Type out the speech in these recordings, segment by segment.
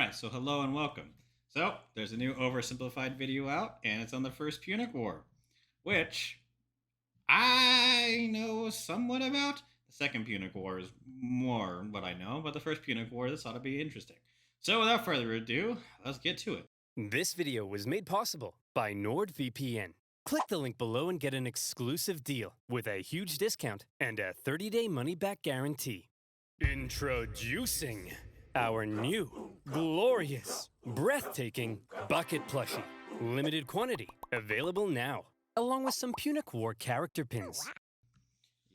Alright, so hello and welcome. So, there's a new oversimplified video out, and it's on the First Punic War, which I know somewhat about. The Second Punic War is more what I know, but the First Punic War, this ought to be interesting. So, without further ado, let's get to it. This video was made possible by NordVPN. Click the link below and get an exclusive deal with a huge discount and a 30-day money-back guarantee. Introducing our new, glorious, breathtaking bucket plushie. Limited quantity, available now, along with some Punic War character pins.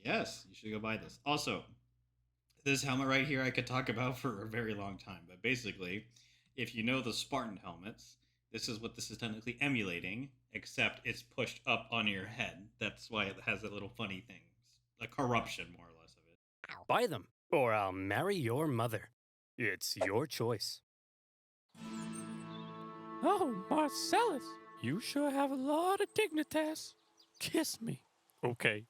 Yes, you should go buy this. Also, this helmet right here I could talk about for a very long time, but basically, if you know the Spartan helmets, this is what this is technically emulating, except it's pushed up on your head. That's why it has that little funny thing. A corruption, more or less, of it. Buy them, or I'll marry your mother. It's your choice. Oh, Marcellus, you sure have a lot of dignitas. Kiss me. Okay.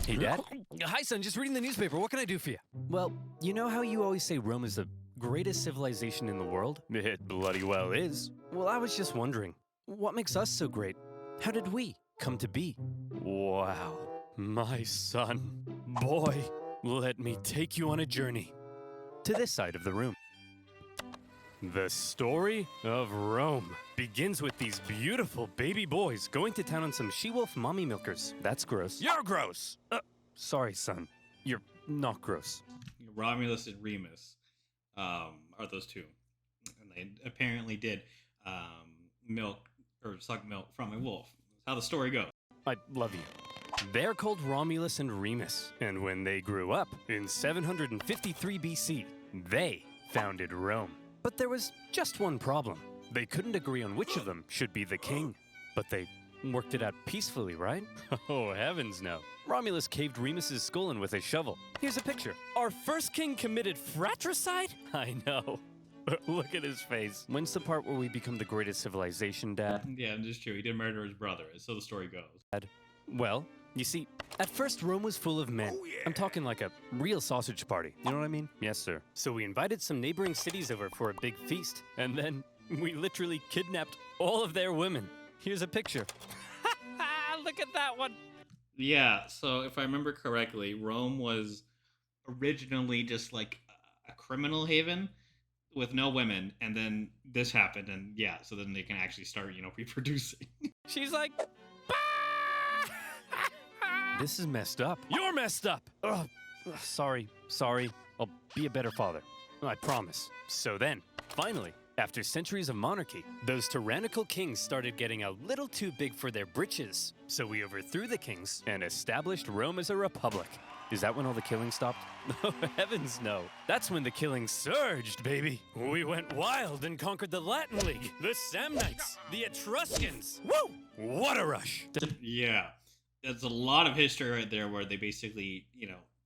Hey, Dad. Hi, son. Just reading the newspaper. What can I do for you? Well, you know how you always say Rome is the greatest civilization in the world? It bloody well is. Well, I was just wondering, what makes us so great? How did we come to be? Wow. My son. Boy, let me take you on a journey. To this side of the room. The story of Rome begins with these beautiful baby boys going to town on some she-wolf mommy milkers. That's gross. You're gross! Sorry, son. You're not gross. Romulus and Remus are those two. And they apparently did milk or suck milk from a wolf. That's how the story goes. I love you. They're called Romulus and Remus, and when they grew up in 753 BC, they founded Rome. But there was just one problem. They couldn't agree on which of them should be the king. But they worked it out peacefully, right? Oh, heavens no. Romulus caved Remus's skull in with a shovel. Here's a picture. Our first king committed fratricide? I know. Look at his face. When's the part where we become the greatest civilization, Dad? Yeah, it's true. He did murder his brother, so the story goes. Dad. Well, you see, at first Rome was full of men. Oh, yeah. I'm talking like a real sausage party. You know what I mean? Yes, sir. So we invited some neighboring cities over for a big feast. And then we literally kidnapped all of their women. Here's a picture. Look at that one. Yeah, so if I remember correctly, Rome was originally just like a criminal haven with no women, and then this happened, and yeah, so then they can actually start, reproducing. She's like, This is messed up. You're messed up! Ugh. Sorry. I'll be a better father. I promise. So then, finally, after centuries of monarchy, those tyrannical kings started getting a little too big for their britches. So we overthrew the kings and established Rome as a republic. Is that when all the killing stopped? Oh, heavens no. That's when the killing surged, baby. We went wild and conquered the Latin League, the Samnites, the Etruscans. Woo! What a rush! Yeah. That's a lot of history right there where they basically,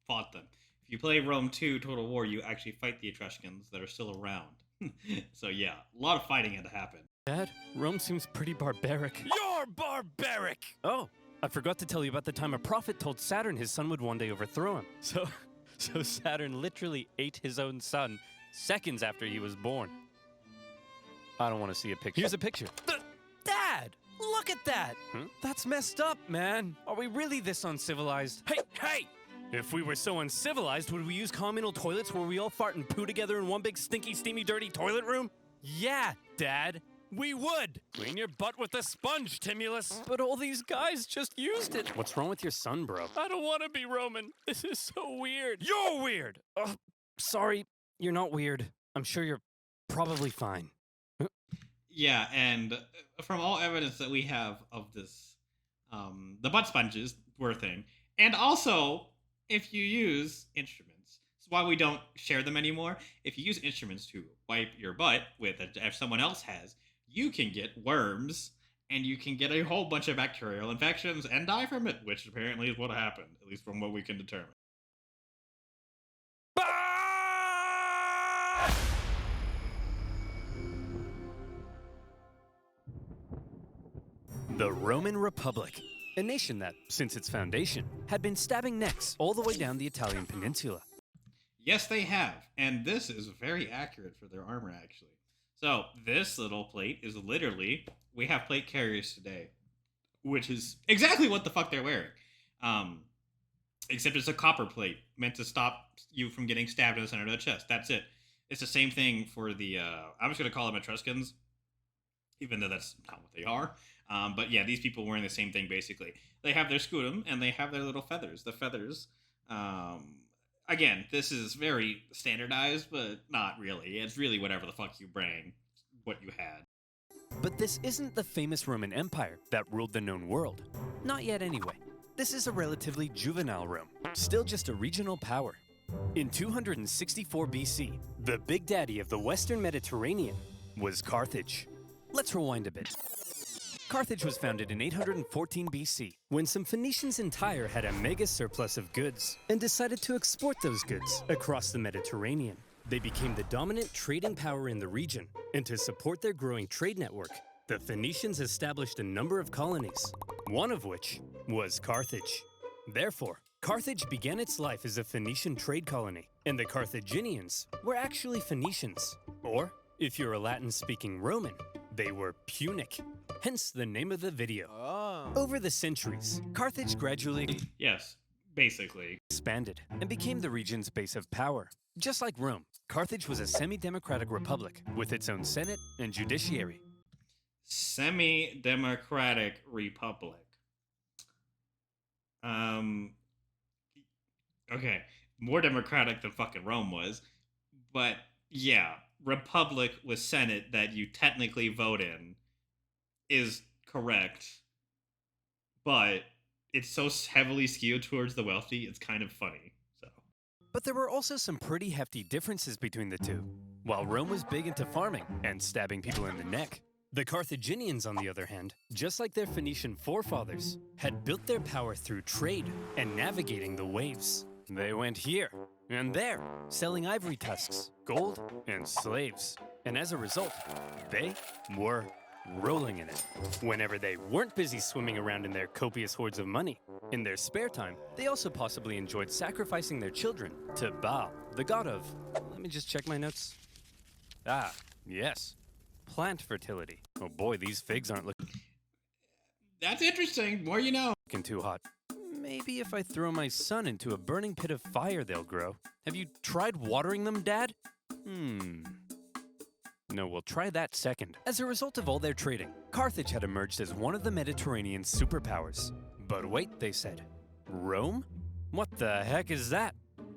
fought them. If you play Rome 2 Total War, you actually fight the Etruscans that are still around. So yeah, a lot of fighting had to happen. Dad, Rome seems pretty barbaric. You're barbaric! Oh, I forgot to tell you about the time a prophet told Saturn his son would one day overthrow him. So Saturn literally ate his own son seconds after he was born. I don't want to see a picture. Here's a picture. Dad! Look at that! That's messed up, man. Are we really this uncivilized? Hey! If we were so uncivilized, would we use communal toilets where we all fart and poo together in one big stinky, steamy, dirty toilet room? Yeah, Dad. We would! Clean your butt with a sponge, Timulus! But all these guys just used it! What's wrong with your son, bro? I don't want to be Roman. This is so weird. You're weird! Sorry, you're not weird. I'm sure you're probably fine. Yeah, and from all evidence that we have of this, the butt sponges were a thing. And also, if you use instruments, this is why we don't share them anymore. If you use instruments to wipe your butt with, if someone else has, you can get worms, and you can get a whole bunch of bacterial infections and die from it, which apparently is what happened, at least from what we can determine. The Roman Republic, a nation that, since its foundation, had been stabbing necks all the way down the Italian peninsula. Yes, they have. And this is very accurate for their armor, actually. So, this little plate is literally, we have plate carriers today, which is exactly what the fuck they're wearing. Except it's a copper plate meant to stop you from getting stabbed in the center of the chest. That's it. It's the same thing for the, I'm just going to call them Etruscans, even though that's not what they are. But yeah, these people wearing the same thing, basically. They have their scutum, and they have their little feathers. The feathers, again, this is very standardized, but not really. It's really whatever the fuck you bring, what you had. But this isn't the famous Roman Empire that ruled the known world. Not yet anyway. This is a relatively juvenile Rome, still just a regional power. In 264 BC, the big daddy of the Western Mediterranean was Carthage. Let's rewind a bit. Carthage was founded in 814 BC, when some Phoenicians in Tyre had a mega surplus of goods and decided to export those goods across the Mediterranean. They became the dominant trading power in the region, and to support their growing trade network, the Phoenicians established a number of colonies, one of which was Carthage. Therefore, Carthage began its life as a Phoenician trade colony, and the Carthaginians were actually Phoenicians. Or, if you're a Latin-speaking Roman, they were Punic, hence the name of the video. Over the centuries, Carthage gradually Yes, basically. expanded and became the region's base of power. Just like Rome, Carthage was a semi-democratic republic with its own senate and judiciary. Semi-democratic republic. Okay, more democratic than fucking Rome was, but yeah, republic with senate that you technically vote in is correct, but it's so heavily skewed towards the wealthy, it's kind of funny. So, But there were also some pretty hefty differences between the two. While Rome was big into farming and stabbing people in the neck, the Carthaginians, on the other hand, just like their Phoenician forefathers, had built their power through trade and navigating the waves. They went here and there, selling ivory tusks, gold, and slaves. And as a result, they were rolling in it. Whenever they weren't busy swimming around in their copious hoards of money, in their spare time, they also possibly enjoyed sacrificing their children to Baal, the god of... Let me just check my notes. Ah, yes. Plant fertility. Oh boy, these figs aren't that's interesting. More you know. looking too hot. Maybe if I throw my son into a burning pit of fire, they'll grow. Have you tried watering them, Dad? No, we'll try that second. As a result of all their trading, Carthage had emerged as one of the Mediterranean's superpowers. But wait, they said. Rome? What the heck is that?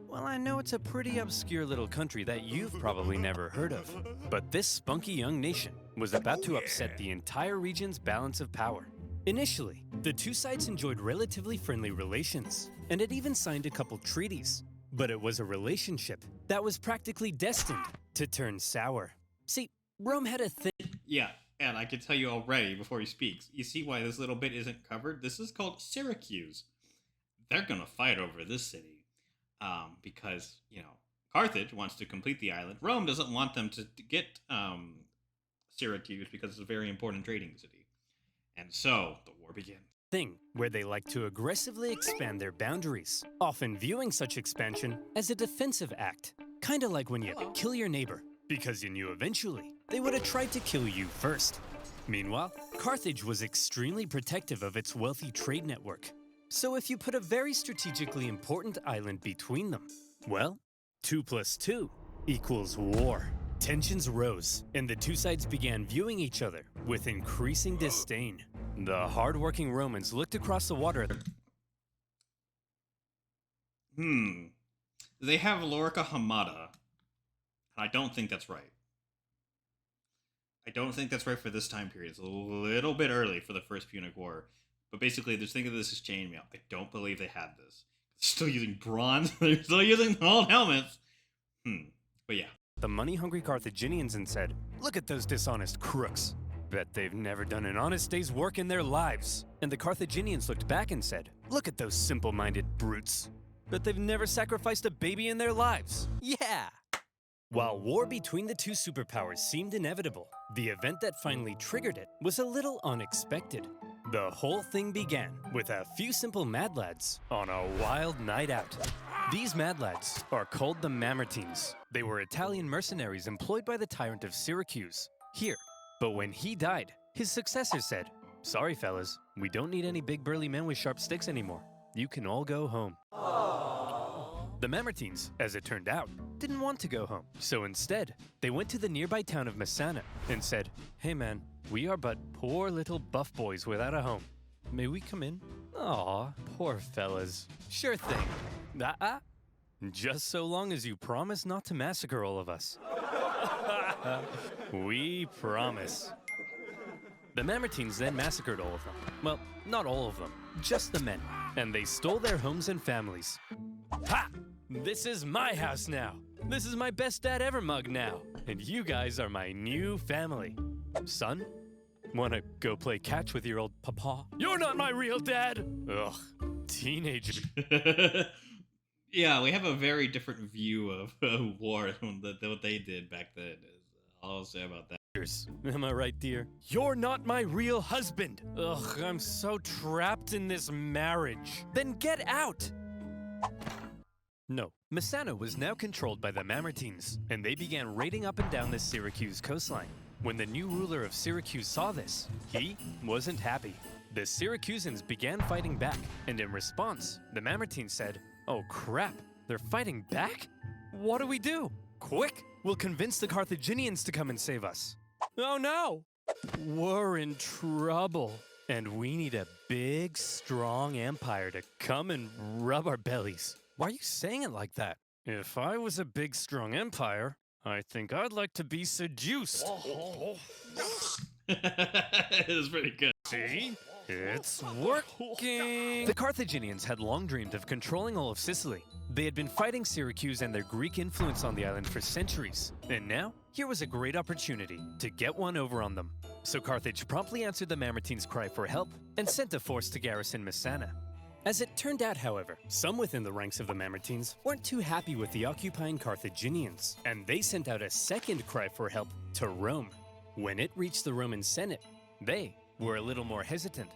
Well, I know it's a pretty obscure little country that you've probably never heard of. But this spunky young nation was about to upset the entire region's balance of power. Initially, the two sides enjoyed relatively friendly relations, and had even signed a couple treaties. But it was a relationship that was practically destined to turn sour. See, Rome had a thing. Yeah, and I can tell you already before he speaks. You see why this little bit isn't covered? This is called Syracuse. They're gonna fight over this city. Because, you know, Carthage wants to complete the island. Rome doesn't want them to get Syracuse because it's a very important trading city. And so, the war begins. Thing where they like to aggressively expand their boundaries, often viewing such expansion as a defensive act. Kinda like when you kill your neighbor, because you knew eventually they would have tried to kill you first. Meanwhile, Carthage was extremely protective of its wealthy trade network. So if you put a very strategically important island between them, well, 2 + 2 = war. Tensions rose, and the two sides began viewing each other with increasing disdain. The hard-working Romans looked across the water. They have Lorica Hamada. I don't think that's right. I don't think that's right for this time period. It's a little bit early for the First Punic War. But basically, just think of this as chainmail. I don't believe they had this. They're still using bronze. They're still using old helmets. But yeah. The money-hungry Carthaginians and said, "Look at those dishonest crooks. Bet they've never done an honest day's work in their lives." And the Carthaginians looked back and said, "Look at those simple-minded brutes. Bet they've never sacrificed a baby in their lives." Yeah! While war between the two superpowers seemed inevitable, the event that finally triggered it was a little unexpected. The whole thing began with a few simple mad lads on a wild night out. These mad lads are called the Mamertines. They were Italian mercenaries employed by the tyrant of Syracuse, here. But when he died, his successor said, "Sorry fellas, we don't need any big burly men with sharp sticks anymore. You can all go home." The Mamertines, as it turned out, didn't want to go home. So instead, they went to the nearby town of Messana and said, "Hey man, we are but poor little buff boys without a home. May we come in?" Aw, poor fellas. Sure thing. Just so long as you promise not to massacre all of us. We promise. The Mamertines then massacred all of them. Well, not all of them, just the men. And they stole their homes and families. Ha! This is my house now. This is my best dad ever mug now. And you guys are my new family. Son, wanna go play catch with your old papa? You're not my real dad! Ugh, teenager. Yeah, we have a very different view of war than what they did back then. All I'll say about that. Am I right, dear? You're not my real husband! Ugh, I'm so trapped in this marriage. Then get out! No, Messana was now controlled by the Mamertines, and they began raiding up and down the Syracuse coastline. When the new ruler of Syracuse saw this, he wasn't happy. The Syracusans began fighting back, and in response, the Mamertines said, "Oh crap, they're fighting back? What do we do? Quick, we'll convince the Carthaginians to come and save us." Oh no! We're in trouble. And we need a big, strong empire to come and rub our bellies. Why are you saying it like that? If I was a big, strong empire, I think I'd like to be seduced. It was pretty good. See? It's working! The Carthaginians had long dreamed of controlling all of Sicily. They had been fighting Syracuse and their Greek influence on the island for centuries. And now, here was a great opportunity to get one over on them. So Carthage promptly answered the Mamertines' cry for help and sent a force to garrison Messana. As it turned out, however, some within the ranks of the Mamertines weren't too happy with the occupying Carthaginians, and they sent out a second cry for help to Rome. When it reached the Roman Senate, they were a little more hesitant.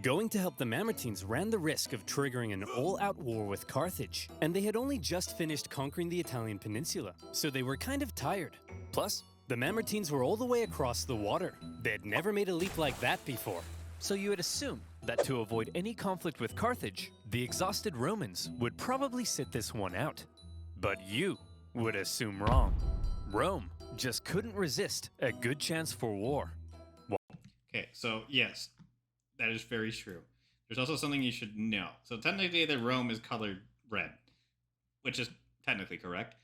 Going to help the Mamertines ran the risk of triggering an all-out war with Carthage, and they had only just finished conquering the Italian peninsula, so they were kind of tired. Plus, the Mamertines were all the way across the water. They had never made a leap like that before. So you would assume that to avoid any conflict with Carthage, the exhausted Romans would probably sit this one out. But you would assume wrong. Rome just couldn't resist a good chance for war. Okay, so yes, that is very true. There's also something you should know. So technically the Rome is colored red, which is technically correct.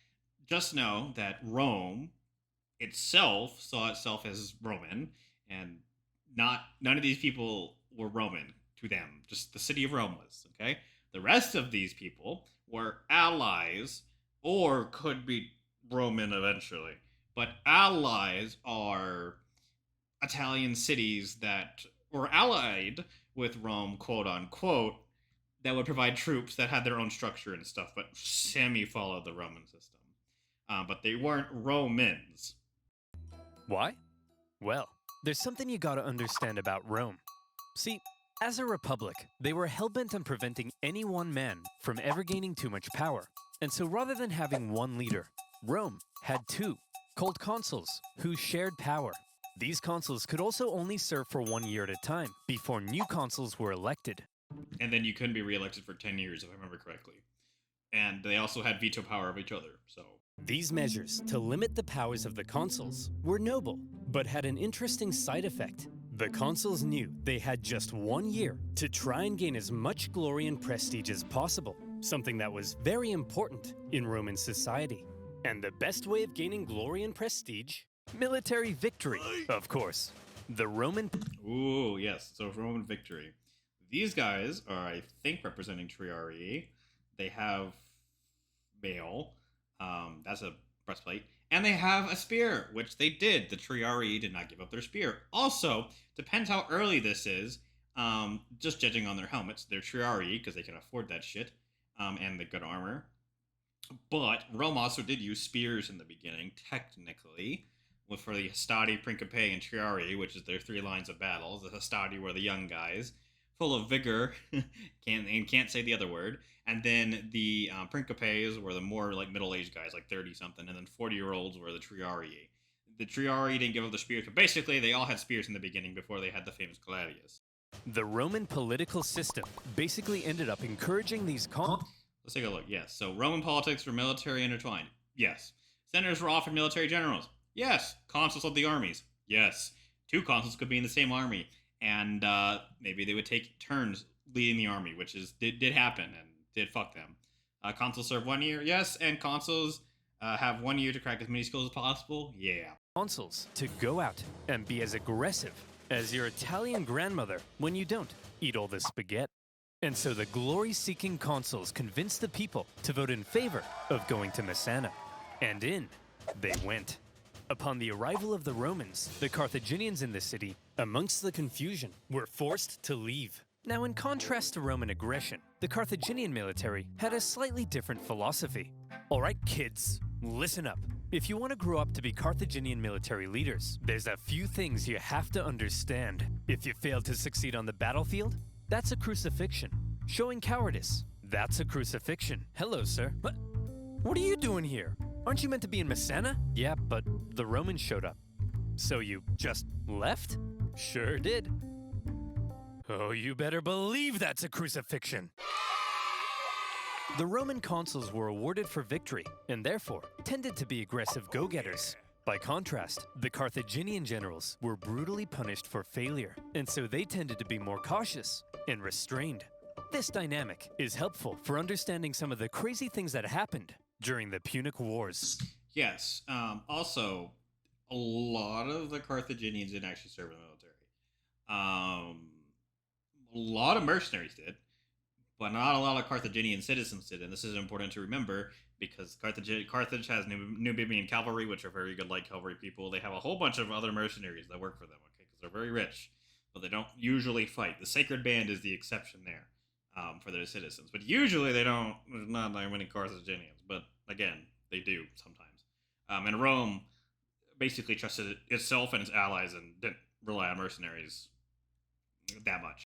Just know that Rome itself saw itself as Roman, and none of these people were Roman to them. Just the city of Rome was, okay? The rest of these people were allies or could be Roman eventually. But allies are Italian cities that were allied with Rome, quote unquote, that would provide troops that had their own structure and stuff, but semi-followed the Roman system. But they weren't Romans. Why? Well, there's something you gotta understand about Rome. See, as a republic, they were hellbent on preventing any one man from ever gaining too much power. And so rather than having one leader, Rome had two, called consuls, who shared power. These consuls could also only serve for 1 year at a time, before new consuls were elected. And then you couldn't be reelected for 10 years, if I remember correctly. And they also had veto power of each other, so... These measures to limit the powers of the consuls were noble, but had an interesting side effect. The consuls knew they had just 1 year to try and gain as much glory and prestige as possible, something that was very important in Roman society. And the best way of gaining glory and prestige? Military victory, of course. The Roman... Ooh, yes, so Roman victory. These guys are, I think, representing Triarii. They have mail. That's a breastplate. And they have a spear, which they did. The Triarii did not give up their spear. Also, depends how early this is. Just judging on their helmets, they're Triarii, because they can afford that shit. And the good armor. But Rome also did use spears in the beginning, technically. For the Hastati, Principe, and Triarii, which is their 3 lines of battle. The Hastati were the young guys, full of vigor, can't say the other word. And then the Principes were the more like middle-aged guys, like 30-something, and then 40-year-olds were the Triarii. The Triarii didn't give up the spears, but basically they all had spears in the beginning before they had the famous gladius. The Roman political system basically ended up encouraging these Let's take a look. Yes. So Roman politics were military intertwined. Yes. Senators were often military generals. Yes. Consuls of the armies. Yes. 2 consuls could be in the same army, and maybe they would take turns leading the army, which did happen and did fuck them. Consuls serve 1 year. Yes. And consuls have 1 year to crack as many skills as possible. Yeah. consuls to go out and be as aggressive as your Italian grandmother when you don't eat all the spaghetti. And so the glory-seeking consuls convinced the people to vote in favor of going to Messana. And in they went. Upon the arrival of the Romans, the Carthaginians in the city, amongst the confusion, were forced to leave. Now, in contrast to Roman aggression, the Carthaginian military had a slightly different philosophy. All right, kids, listen up. If you want to grow up to be Carthaginian military leaders, there's a few things you have to understand. If you fail to succeed on the battlefield, that's a crucifixion. Showing cowardice, that's a crucifixion. Hello, sir. What are you doing here? Aren't you meant to be in Messana? Yeah, but the Romans showed up. So you just left? Sure did. Oh, you better believe that's a crucifixion. The Roman consuls were awarded for victory, and therefore tended to be aggressive go-getters. By contrast, the Carthaginian generals were brutally punished for failure, and so they tended to be more cautious and restrained. This dynamic is helpful for understanding some of the crazy things that happened during the Punic Wars. Yes. Also, a lot of the Carthaginians didn't actually serve in the military. A lot of mercenaries did, but not a lot of Carthaginian citizens did. And this is important to remember because Carthage has Numidian cavalry, which are very good light cavalry people. They have a whole bunch of other mercenaries that work for them, okay, because they're very rich, but they don't usually fight. The Sacred Band is the exception there for their citizens. But usually they don't, there's not that many Carthaginians. But again, they do sometimes. And Rome basically trusted itself and its allies and didn't rely on mercenaries that much.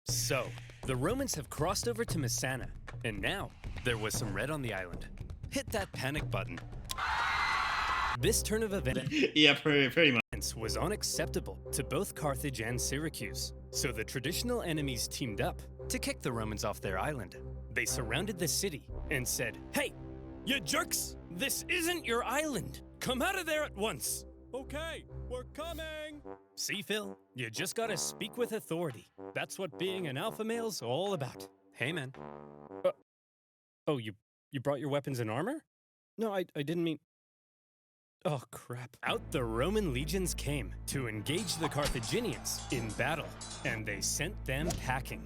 So, the Romans have crossed over to Messana, and now there was some red on the island. Hit that panic button. This turn of events Yeah, pretty much. was unacceptable to both Carthage and Syracuse, so the traditional enemies teamed up to kick the Romans off their island. They surrounded the city and said, "Hey, you jerks! This isn't your island! Come out of there at once!" Okay, we're coming! See, Phil, you just gotta speak with authority. That's what being an alpha male's all about. Hey, man. Oh, you brought your weapons and armor? No, I didn't mean... Oh, crap. Out the Roman legions came to engage the Carthaginians in battle, and they sent them packing.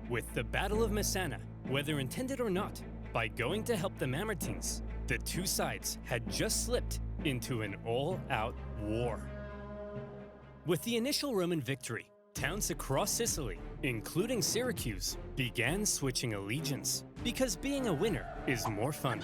With the Battle of Messana, whether intended or not, by going to help the Mamertines, the two sides had just slipped into an all-out war. With the initial Roman victory, towns across Sicily, including Syracuse, began switching allegiance, because being a winner is more fun.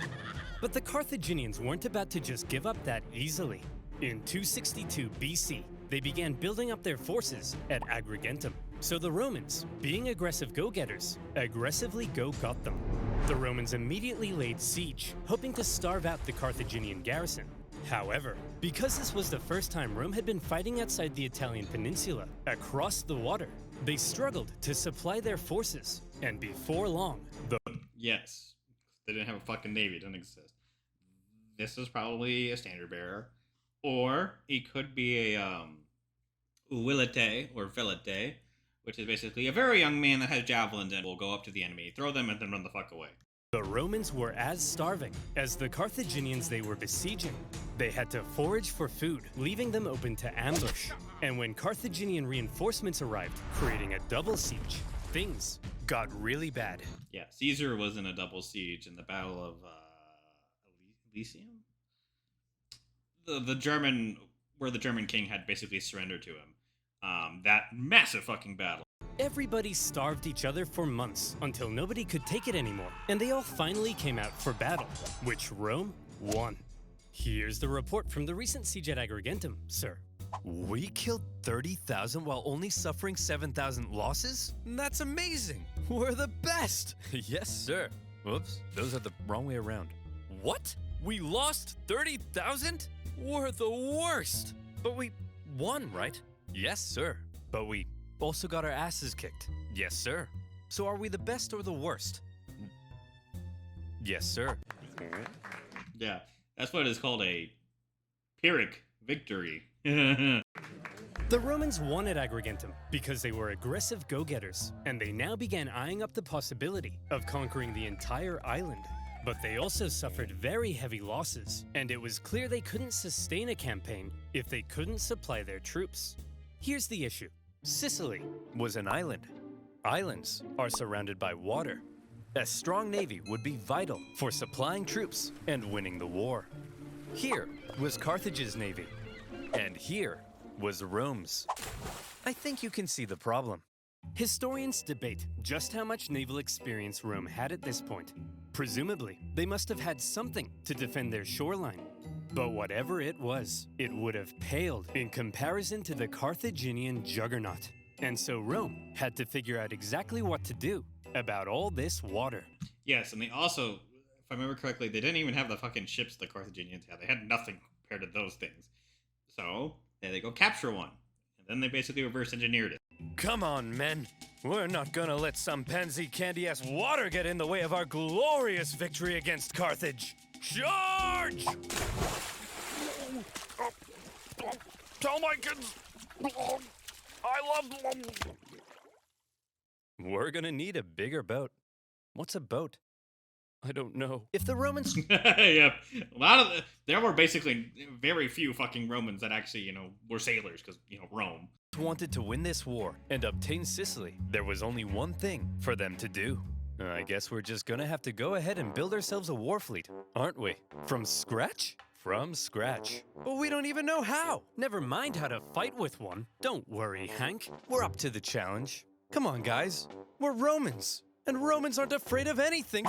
But the Carthaginians weren't about to just give up that easily. In 262 BC, they began building up their forces at Agrigentum. So the Romans, being aggressive go-getters, aggressively go-got them. The Romans immediately laid siege, hoping to starve out the Carthaginian garrison. However, because this was the first time Rome had been fighting outside the Italian peninsula, across the water, they struggled to supply their forces, and before long, Yes, they didn't have a fucking navy, it didn't exist. This is probably a standard bearer, or it could be a uilite or velite, which is basically a very young man that has javelins and will go up to the enemy, throw them, and then run the fuck away. The Romans were as starving as the Carthaginians they were besieging. They had to forage for food, leaving them open to ambush. And when Carthaginian reinforcements arrived, creating a double siege, things got really bad. Yeah, Caesar was in a double siege in the Battle of Elysium? The German, where the German king had basically surrendered to him. That massive fucking battle. Everybody starved each other for months until nobody could take it anymore, and they all finally came out for battle, which Rome won. Here's the report from the recent siege at Agrigentum, sir. We killed 30,000 while only suffering 7,000 losses? That's amazing! We're the best! Yes, sir. Whoops, those are the wrong way around. What? We lost 30,000? We're the worst! But we won, right? Yes, sir. But we also got our asses kicked. Yes, sir. So are we the best or the worst? Yes, sir. Yeah, that's what is called a Pyrrhic victory. The Romans won at Agrigentum because they were aggressive go-getters, and they now began eyeing up the possibility of conquering the entire island. But they also suffered very heavy losses, and it was clear they couldn't sustain a campaign if they couldn't supply their troops. Here's the issue. Sicily was an island. Islands are surrounded by water. A strong navy would be vital for supplying troops and winning the war. Here was Carthage's navy, and here was Rome's. I think you can see the problem. Historians debate just how much naval experience Rome had at this point. Presumably, they must have had something to defend their shoreline. But whatever it was, it would have paled in comparison to the Carthaginian juggernaut. And so Rome had to figure out exactly what to do about all this water. Yes, and they also, if I remember correctly, they didn't even have the fucking ships the Carthaginians had. They had nothing compared to those things. So, there they go capture one. And then they basically reverse engineered it. Come on, men. We're not gonna let some pansy candy-ass water get in the way of our glorious victory against Carthage. Charge! Tell my kids I love them. We're gonna need a bigger boat. What's a boat? I don't know. If the Romans Yeah, a lot of there were basically very few fucking Romans that actually, were sailors because, Rome. wanted to win this war and obtain Sicily, there was only one thing for them to do. I guess we're just gonna have to go ahead and build ourselves a war fleet, aren't we? From scratch? From scratch. But we don't even know how. Never mind how to fight with one. Don't worry, Hank. We're up to the challenge. Come on, guys. We're Romans. And Romans aren't afraid of anything.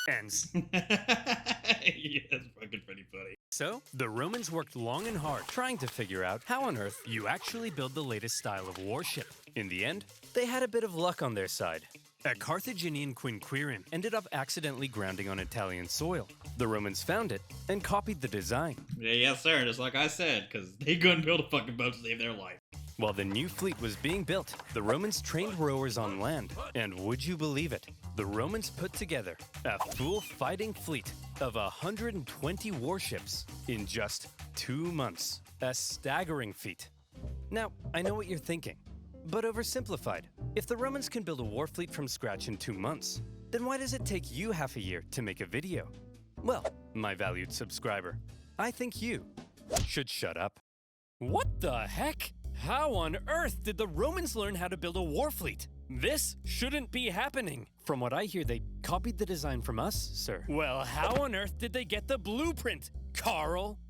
Ends. Yeah, that's fucking pretty funny. So, the Romans worked long and hard trying to figure out how on earth you actually build the latest style of warship. In the end, they had a bit of luck on their side. A Carthaginian quinquereme ended up accidentally grounding on Italian soil. The Romans found it and copied the design. Yeah, yes, sir, just like I said, because they couldn't build a fucking boat to save their life. While the new fleet was being built, the Romans trained rowers on land. And would you believe it? The Romans put together a full fighting fleet of 120 warships in just 2 months. A staggering feat. Now, I know what you're thinking, but oversimplified. If the Romans can build a war fleet from scratch in 2 months, then why does it take you half a year to make a video? Well, my valued subscriber, I think you should shut up. What the heck? How on earth did the Romans learn how to build a war fleet? This shouldn't be happening. From what I hear, they copied the design from us, sir. Well, how on earth did they get the blueprint, Carl?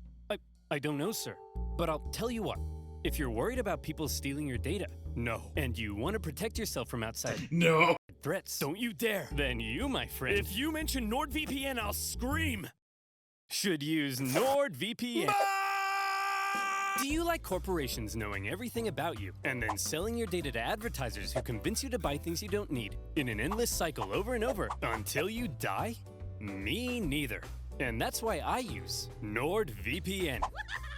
I don't know, sir. But I'll tell you what. If you're worried about people stealing your data, no, and you want to protect yourself from outside No threats, don't you dare. Then you, my friend, if you mention NordVPN, I'll scream. Should use NordVPN. Do you like corporations knowing everything about you and then selling your data to advertisers who convince you to buy things you don't need in an endless cycle over and over until you die? Me neither. And that's why I use NordVPN.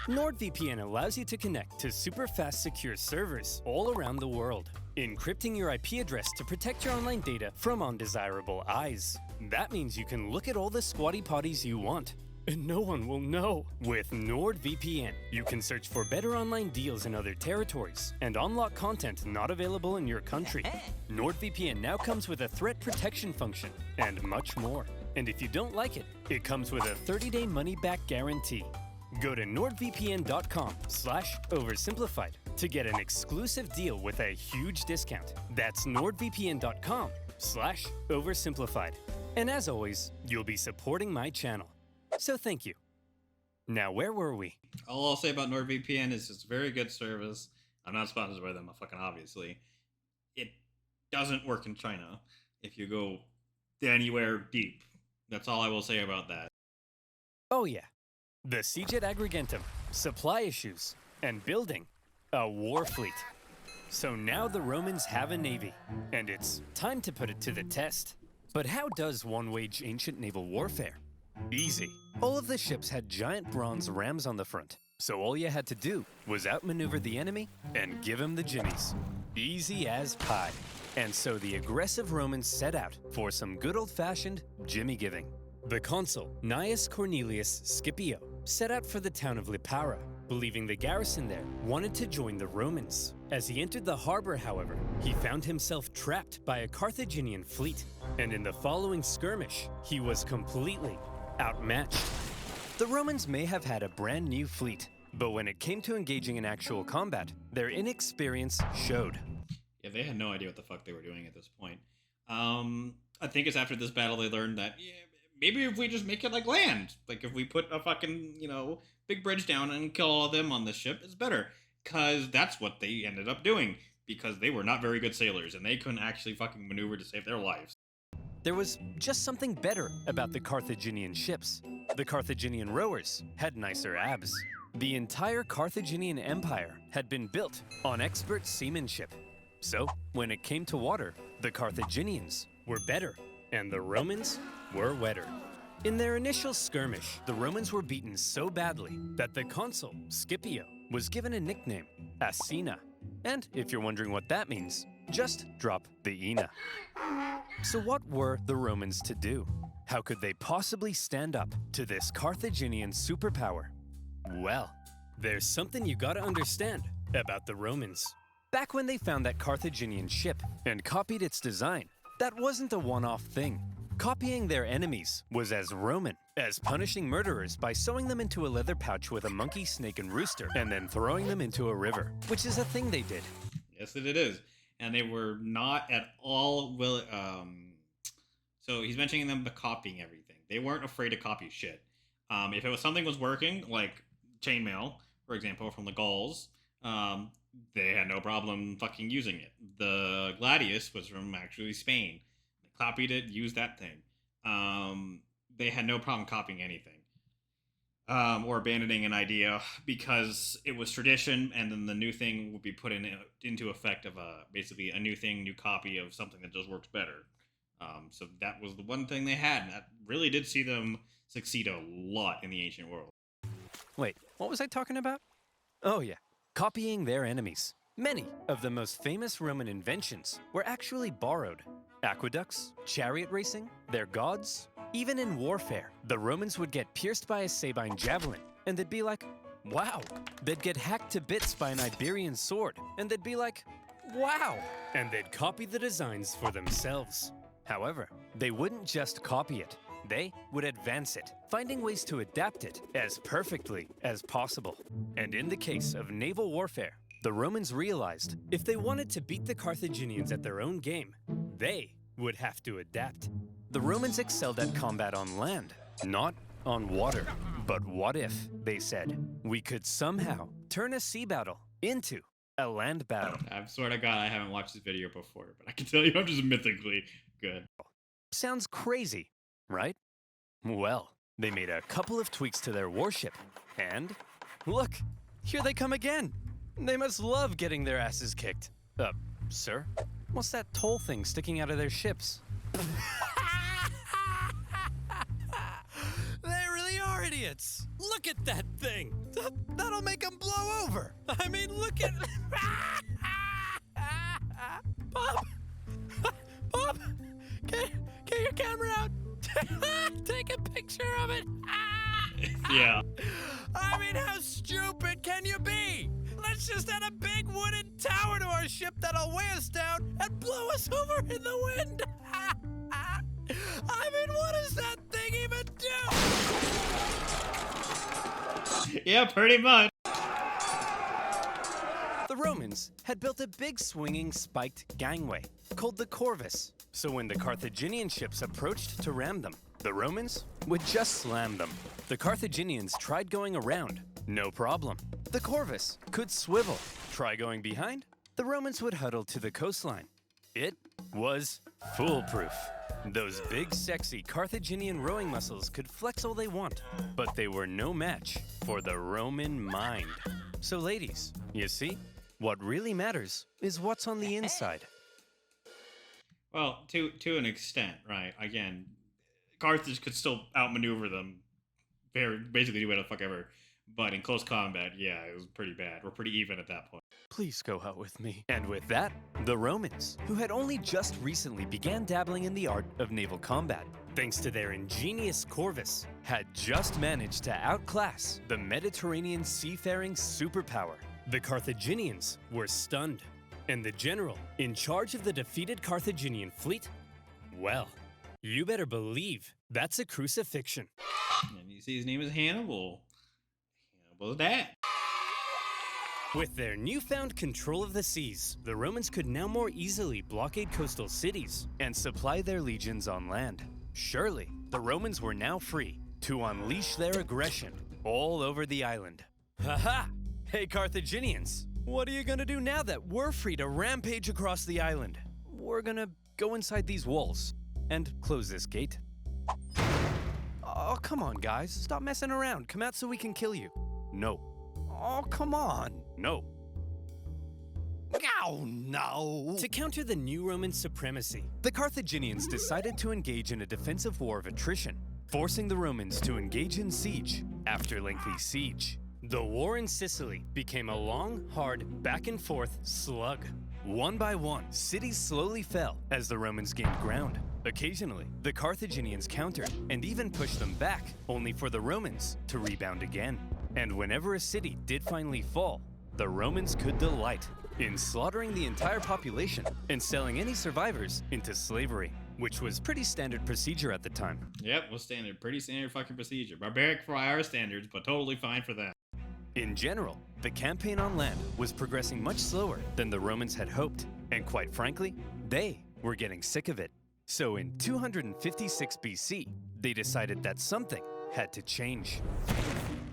NordVPN allows you to connect to super fast secure servers all around the world, encrypting your IP address to protect your online data from undesirable eyes. That means you can look at all the squatty potties you want, and no one will know. With NordVPN, you can search for better online deals in other territories and unlock content not available in your country. NordVPN now comes with a threat protection function and much more. And if you don't like it, it comes with a 30-day money-back guarantee. Go to nordvpn.com/oversimplified to get an exclusive deal with a huge discount. That's nordvpn.com/oversimplified. And as always, you'll be supporting my channel. So thank you. Now, where were we? All I'll say about NordVPN is it's a very good service. I'm not sponsored by them, fucking obviously. It doesn't work in China if you go anywhere deep. That's all I will say about that. Oh yeah, the siege at Agrigentum, supply issues, and building a war fleet. So now the Romans have a navy, and it's time to put it to the test. But how does one wage ancient naval warfare? Easy. All of the ships had giant bronze rams on the front, so all you had to do was outmaneuver the enemy and give him the jimmies. Easy as pie. And so the aggressive Romans set out for some good old-fashioned jimmy giving. The consul, Gnaeus Cornelius Scipio, set out for the town of Lipara, believing the garrison there wanted to join the Romans. As he entered the harbor, however, he found himself trapped by a Carthaginian fleet, and in the following skirmish, he was completely outmatched. The Romans may have had a brand new fleet, but when it came to engaging in actual combat, their inexperience showed. Yeah, they had no idea what the fuck they were doing at this point. I think it's after this battle they learned that, yeah, maybe if we just make it like land, like if we put a fucking, big bridge down and kill all of them on the ship, it's better. Because that's what they ended up doing. Because they were not very good sailors and they couldn't actually fucking maneuver to save their lives. There was just something better about the Carthaginian ships. The Carthaginian rowers had nicer abs. The entire Carthaginian Empire had been built on expert seamanship. So, when it came to water, the Carthaginians were better, and the Romans were wetter. In their initial skirmish, the Romans were beaten so badly that the consul, Scipio, was given a nickname, Asina. And if you're wondering what that means, just drop the Ina. So what were the Romans to do? How could they possibly stand up to this Carthaginian superpower? Well, there's something you gotta understand about the Romans. Back when they found that Carthaginian ship and copied its design, that wasn't a one-off thing. Copying their enemies was as Roman as punishing murderers by sewing them into a leather pouch with a monkey, snake, and rooster, and then throwing them into a river, which is a thing they did. Yes, it is. And they were not at all so he's mentioning them copying everything. They weren't afraid to copy shit. If it was something was working, like chainmail, for example, from the Gauls, they had no problem fucking using it. The gladius was from actually Spain. They copied it, used that thing. They had no problem copying anything. Or abandoning an idea because it was tradition, and then the new thing would be put into effect of basically a new thing, new copy of something that just works better. So that was the one thing they had, and that really did see them succeed a lot in the ancient world. Wait, what was I talking about? Oh yeah, copying their enemies. Many of the most famous Roman inventions were actually borrowed. Aqueducts, chariot racing, their gods. Even in warfare, the Romans would get pierced by a Sabine javelin, and they'd be like, wow. They'd get hacked to bits by an Iberian sword, and they'd be like, wow. And they'd copy the designs for themselves. However, they wouldn't just copy it. They would advance it, finding ways to adapt it as perfectly as possible. And in the case of naval warfare, the Romans realized if they wanted to beat the Carthaginians at their own game, they would have to adapt. The Romans excelled at combat on land, not on water. But what if, they said, we could somehow turn a sea battle into a land battle? I swear to God, I haven't watched this video before, but I can tell you I'm just mythically good. Sounds crazy, right? Well, they made a couple of tweaks to their warship, and look, here they come again. They must love getting their asses kicked. Sir? What's that toll thing sticking out of their ships? They really are idiots. Look at that thing. That'll make them blow over. I mean, look at... Bob! Bob! Get your camera out. Take a picture of it. Yeah. I mean, how stupid can you be? Let's just add a big wooden tower to our ship that'll weigh us down and blow us over in the wind. I mean, what does that thing even do? Yeah, pretty much. The Romans had built a big swinging spiked gangway called the Corvus. So when the Carthaginian ships approached to ram them, the Romans would just slam them. The Carthaginians tried going around, no problem. The Corvus could swivel. Try going behind, the Romans would huddle to the coastline. It was foolproof. Those big, sexy Carthaginian rowing muscles could flex all they want, but they were no match for the Roman mind. So ladies, you see, what really matters is what's on the inside. Well, to an extent, right? Again, Carthage could still outmaneuver them, basically do whatever the fuck ever. But in close combat, yeah, it was pretty bad. We're pretty even at that point. Please go out with me. And with that, the Romans, who had only just recently began dabbling in the art of naval combat, thanks to their ingenious corvus, had just managed to outclass the Mediterranean seafaring superpower. The Carthaginians were stunned, and the general in charge of the defeated Carthaginian fleet, well, you better believe that's a crucifixion. And you see his name is Hannibal. Hannibal's dad. With their newfound control of the seas, the Romans could now more easily blockade coastal cities and supply their legions on land. Surely, the Romans were now free to unleash their aggression all over the island. Haha! Hey Carthaginians, what are you gonna do now that we're free to rampage across the island? We're gonna go inside these walls and close this gate. Oh, come on guys, stop messing around. Come out so we can kill you. No. Oh, come on. No. Oh, no. To counter the new Roman supremacy, the Carthaginians decided to engage in a defensive war of attrition, forcing the Romans to engage in siege after lengthy siege. The war in Sicily became a long, hard, back-and-forth slug. One by one, cities slowly fell as the Romans gained ground. Occasionally, the Carthaginians countered and even pushed them back, only for the Romans to rebound again. And whenever a city did finally fall, the Romans could delight in slaughtering the entire population and selling any survivors into slavery, which was pretty standard procedure at the time. Yep, was standard. Pretty standard fucking procedure. Barbaric for our standards, but totally fine for them. In general, the campaign on land was progressing much slower than the Romans had hoped, and quite frankly, they were getting sick of it. So in 256 BC, they decided that something had to change.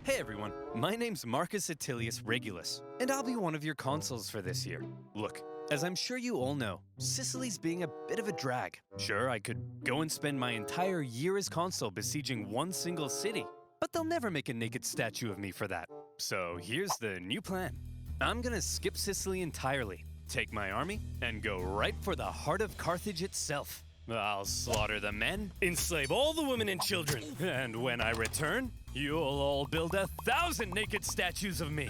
Hey everyone, my name's Marcus Attilius Regulus, and I'll be one of your consuls for this year. Look, as I'm sure you all know, Sicily's being a bit of a drag. Sure, I could go and spend my entire year as consul besieging one single city, but they'll never make a naked statue of me for that. So here's the new plan. I'm gonna skip Sicily entirely, take my army, and go right for the heart of Carthage itself. I'll slaughter the men, enslave all the women and children, and when I return, you'll all build 1,000 naked statues of me.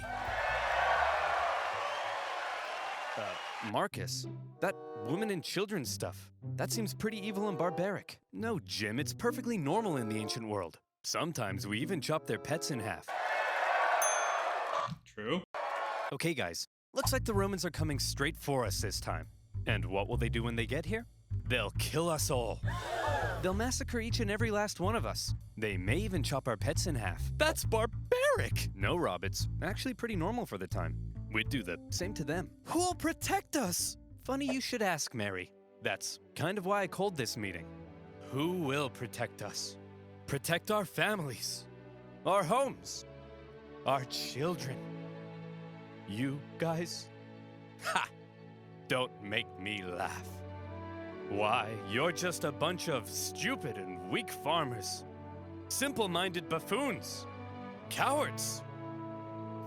Marcus, that women and children stuff, that seems pretty evil and barbaric. No, Jim, it's perfectly normal in the ancient world. Sometimes we even chop their pets in half. True. Okay, guys, looks like the Romans are coming straight for us this time. And what will they do when they get here? They'll kill us all. They'll massacre each and every last one of us. They may even chop our pets in half. That's barbaric! No, Rob, it's actually pretty normal for the time. We'd do the same to them. Who'll protect us? Funny you should ask, Mary. That's kind of why I called this meeting. Who will protect us? Protect our families, our homes, our children. You guys? Ha! Don't make me laugh. Why, you're just a bunch of stupid and weak farmers. Simple-minded buffoons. Cowards.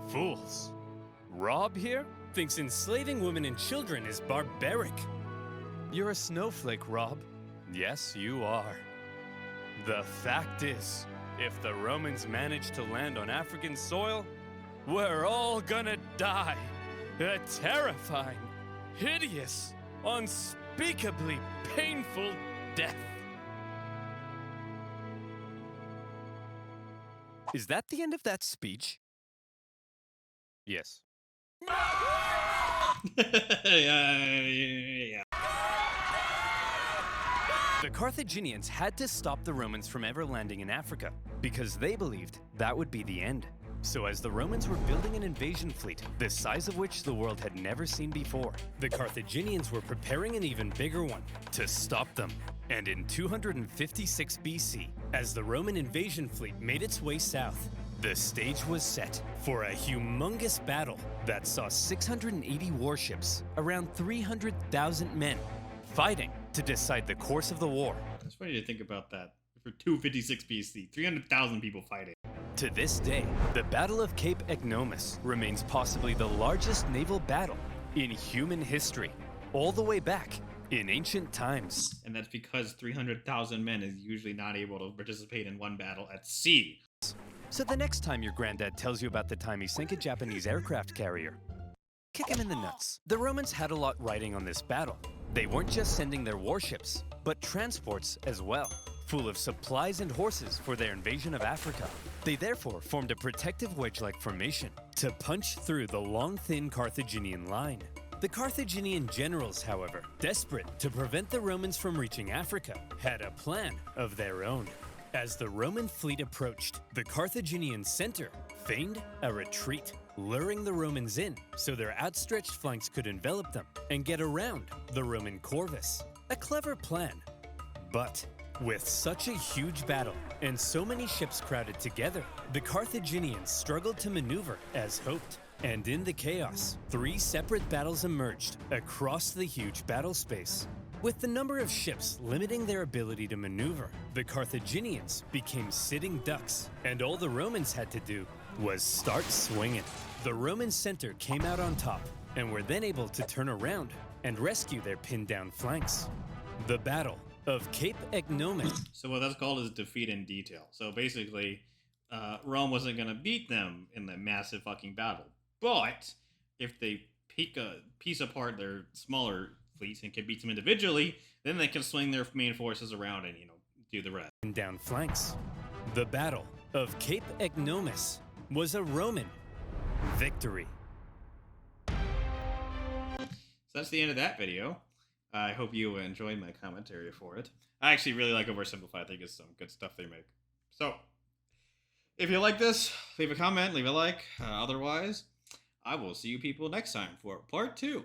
Fools. Rob here thinks enslaving women and children is barbaric. You're a snowflake, Rob. Yes, you are. The fact is, if the Romans manage to land on African soil, we're all gonna die. A terrifying, hideous, unspeakably painful death. Is that the end of that speech? Yes. Yeah. The Carthaginians had to stop the Romans from ever landing in Africa because they believed that would be the end. So as the Romans were building an invasion fleet, the size of which the world had never seen before, the Carthaginians were preparing an even bigger one to stop them. And in 256 BC, as the Roman invasion fleet made its way south, the stage was set for a humongous battle that saw 680 warships, around 300,000 men, fighting to decide the course of the war. It's funny to think about that. For 256 BC, 300,000 people fighting. To this day, the Battle of Cape Egnomus remains possibly the largest naval battle in human history, all the way back in ancient times. And that's because 300,000 men is usually not able to participate in one battle at sea. So the next time your granddad tells you about the time he sank a Japanese aircraft carrier, kick him in the nuts. The Romans had a lot riding on this battle. They weren't just sending their warships, but transports as well, full of supplies and horses for their invasion of Africa. They therefore formed a protective wedge-like formation to punch through the long, thin Carthaginian line. The Carthaginian generals, however, desperate to prevent the Romans from reaching Africa, had a plan of their own. As the Roman fleet approached, the Carthaginian center feigned a retreat, luring the Romans in so their outstretched flanks could envelop them and get around the Roman corvus. A clever plan. But with such a huge battle and so many ships crowded together, the Carthaginians struggled to maneuver as hoped. And in the chaos, 3 separate battles emerged across the huge battle space. With the number of ships limiting their ability to maneuver, the Carthaginians became sitting ducks, and all the Romans had to do was start swinging. The Roman center came out on top, and were then able to turn around and rescue their pinned down flanks. The Battle of Cape Egnomus. So what that's called is defeat in detail. So basically, Rome wasn't going to beat them in the massive fucking battle. But if they piece apart their smaller fleets and can beat them individually, then they can swing their main forces around and, do the rest. Down flanks. The Battle of Cape Egnomus was a Roman victory. So that's the end of that video. I hope you enjoyed my commentary for it. I actually really like OverSimplified. I think it's some good stuff they make. So, if you like this, leave a comment, leave a like. Otherwise, I will see you people next time for part 2.